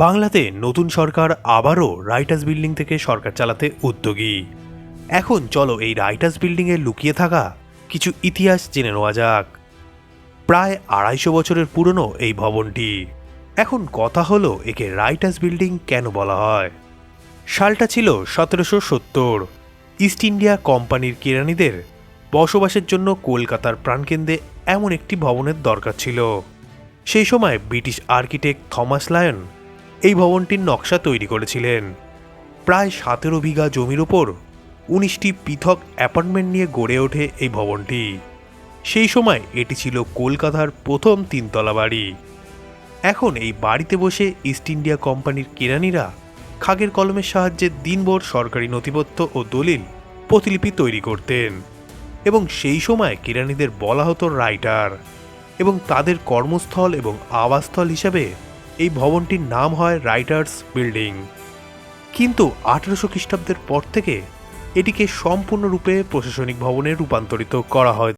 বাংলাতে নতুন সরকার আবারও রাইটার্স বিল্ডিং থেকে সরকার চালাতে উদ্যোগী। এখন চলো এই রাইটার্স বিল্ডিংয়ে লুকিয়ে থাকা কিছু ইতিহাস জেনে নেওয়া যাক। প্রায় ২৫০ বছরের পুরনো এই ভবনটি। এখন কথা হলো একে রাইটার্স বিল্ডিং কেন বলা হয়। সালটা ছিল ১৭৭০। ইস্ট ইন্ডিয়া কোম্পানির কেরানিদের বসবাসের জন্য কলকাতার প্রাণকেন্দ্রে এমন একটি ভবনের দরকার ছিল। সেই সময় ব্রিটিশ আর্কিটেক্ট থমাস লায়ন এই ভবনটির নকশা তৈরি করেছিলেন। প্রায় ১৭ বিঘা জমির ওপর ১৯টি পৃথক অ্যাপার্টমেন্ট নিয়ে গড়ে ওঠে এই ভবনটি। সেই সময় এটি ছিল কলকাতার প্রথম তিনতলা বাড়ি। এখন এই বাড়িতে বসে ইস্ট ইন্ডিয়া কোম্পানির কেরানিরা খাগের কলমের সাহায্যে দিনভর সরকারি নথিপত্র ও দলিল প্রতিলিপি তৈরি করতেন, এবং সেই সময় কেরানিদের বলা হতো রাইটার, এবং তাদের কর্মস্থল এবং আবাসস্থল হিসাবে এই ভবনটির নাম হয় রাইটার্স বিল্ডিং। কিন্তু ১৮০০ খ্রিস্টাব্দের পর থেকে এটিকে সম্পূর্ণরূপে প্রশাসনিক ভবনে রূপান্তরিত করা হয়।